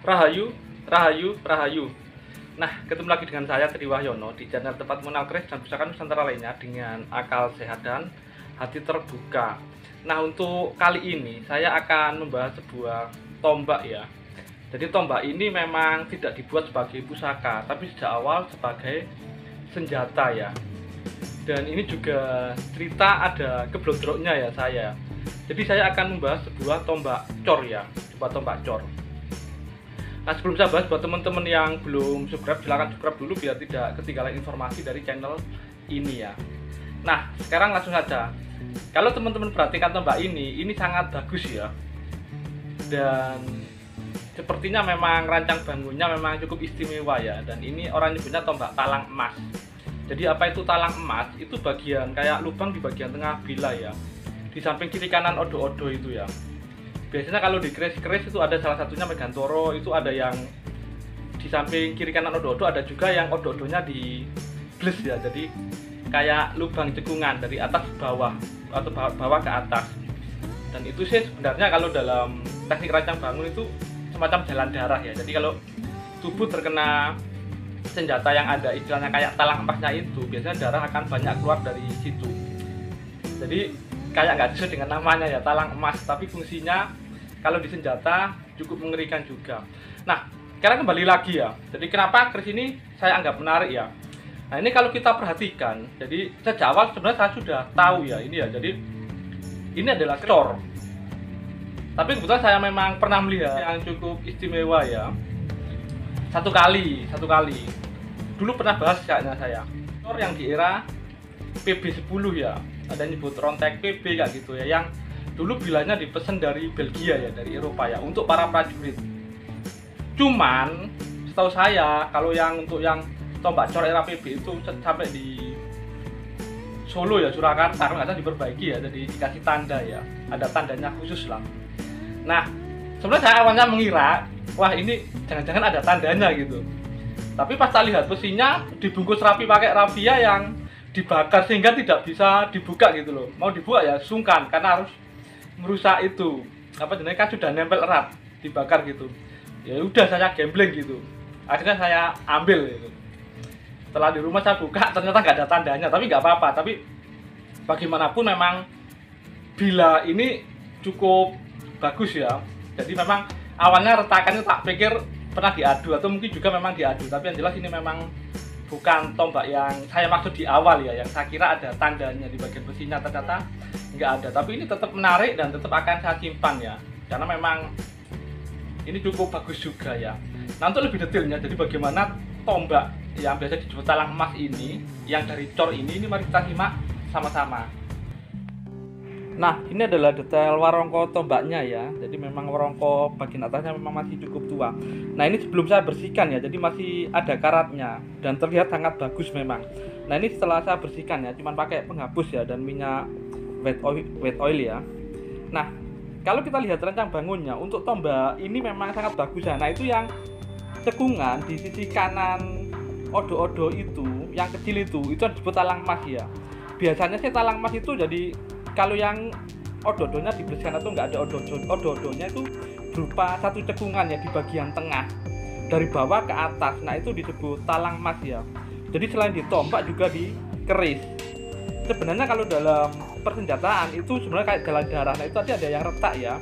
Rahayu, Rahayu, Rahayu. Nah, ketemu lagi dengan saya Tri Wahyono di channel Tempat Mengenal Keris dan Pusaka Nusantara lainnya dengan akal sehat dan hati terbuka. Nah, untuk kali ini saya akan membahas sebuah tombak ya. Jadi tombak ini memang tidak dibuat sebagai pusaka, tapi sejak awal sebagai senjata ya. Dan ini juga cerita ada keblodroknya ya saya. Jadi saya akan membahas sebuah tombak cor ya, sebuah tombak cor. Nah, sebelum saya bahas, buat teman-teman yang belum subscribe, silahkan subscribe dulu biar tidak ketinggalan informasi dari channel ini ya. Nah, sekarang langsung saja. Kalau teman-teman perhatikan tombak ini sangat bagus ya. Dan sepertinya memang rancang bangunnya memang cukup istimewa ya. Dan ini orang nyebutnya tombak talang emas. Jadi apa itu talang emas? Itu bagian kayak lubang di bagian tengah bila ya. Di samping kiri kanan odo-odo itu ya. Biasanya kalau di keris-keris itu ada salah satunya Megantoro, itu ada yang di samping kiri kanan odo-odo, ada juga yang odo-odonya di gles ya. Jadi kayak lubang cekungan dari atas ke bawah atau bawah ke atas. Dan itu sih sebenarnya kalau dalam teknik rancang bangun itu semacam jalan darah ya. Jadi kalau tubuh terkena senjata yang ada istilahnya kayak talang emasnya itu, biasanya darah akan banyak keluar dari situ. Jadi kayak nggak sesuai dengan namanya ya, talang emas, tapi fungsinya kalau di senjata cukup mengerikan juga. Nah, sekarang kembali lagi ya. Jadi kenapa keris ini saya anggap menarik ya? Nah, ini kalau kita perhatikan, jadi sejak awal sebenarnya saya sudah tahu ya ini ya. Jadi ini adalah cor. Tapi kebetulan saya memang pernah melihat yang cukup istimewa ya. Satu kali. Dulu pernah bahas kayaknya saya. Cor yang di era PB10 ya. Ada nyebut rontek PB kayak gitu ya, yang dulu bilanya dipesan dari Belgia ya, dari Eropa ya, untuk para prajurit. Cuman setahu saya kalau yang untuk yang tombak cor era PB itu sampai di Solo ya, Surakarta kalau nggak salah diperbaiki ya, jadi dikasih tanda ya, ada tandanya khusus lah. Nah, sebenarnya saya awalnya mengira wah ini jangan-jangan ada tandanya gitu, tapi pas saya lihat besinya dibungkus rapi pakai rafia yang dibakar sehingga tidak bisa dibuka gitu loh. Mau dibuka ya sungkan karena harus merusak itu apa jenisnya, kan sudah nempel erat, dibakar gitu. Ya udah saya gambling gitu, akhirnya saya ambil gitu. Setelah di rumah saya buka ternyata nggak ada tandanya, tapi nggak apa-apa. Tapi bagaimanapun memang bila ini cukup bagus ya. Jadi memang awalnya retakannya tak pikir pernah diadu atau mungkin juga memang diadu, tapi yang jelas ini memang bukan tombak yang saya maksud di awal ya, yang saya kira ada tandanya di bagian besinya, ternyata nggak ada. Tapi ini tetap menarik dan tetap akan saya simpan ya, karena memang ini cukup bagus juga ya. Nah, untuk lebih detailnya, jadi bagaimana tombak yang biasa disebut talang emas ini, yang dari cor ini mari kita simak sama-sama. Nah, ini adalah detail warongko tombaknya ya. Jadi memang warongko bagian atasnya memang masih cukup tua. Nah, ini sebelum saya bersihkan ya, jadi masih ada karatnya dan terlihat sangat bagus memang. Nah, ini setelah saya bersihkan ya, cuman pakai penghapus ya dan minyak wet oil ya. Nah, kalau kita lihat rancang bangunnya untuk tombak ini memang sangat bagus ya. Nah, itu yang cekungan di sisi kanan odo-odo itu, yang kecil itu disebut talang emas ya. Biasanya sih talang emas itu jadi kalau yang odo-odonya dibersihkan atau nggak ada odo-odonya itu berupa satu cekungan ya di bagian tengah dari bawah ke atas. Nah, itu disebut talang emas ya. Jadi selain ditombak juga di keris. Sebenarnya kalau dalam persenjataan itu sebenarnya kayak jalan darah. Nah, itu tadi ada yang retak ya.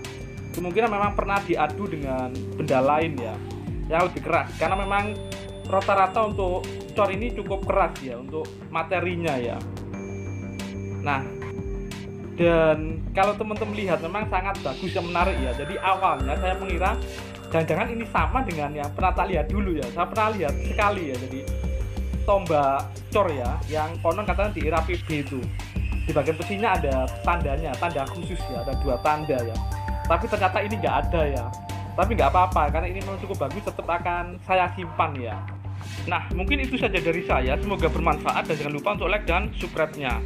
Kemungkinan memang pernah diadu dengan benda lain ya, yang lebih keras. Karena memang rata-rata untuk cor ini cukup keras ya untuk materinya ya. Nah, dan kalau teman-teman lihat memang sangat bagus dan menarik ya. Jadi awalnya saya mengira jangan-jangan ini sama dengan yang pernah tak lihat dulu ya. Saya pernah lihat sekali ya, jadi tombak cor ya, yang konon katanya di era PB itu di bagian besinya ada tandanya, tanda khusus ya, ada 2 tanda ya. Tapi ternyata ini nggak ada ya. Tapi nggak apa-apa karena ini memang cukup bagus, tetap akan saya simpan ya. Nah, mungkin itu saja dari saya. Semoga bermanfaat dan jangan lupa untuk like dan subscribe-nya.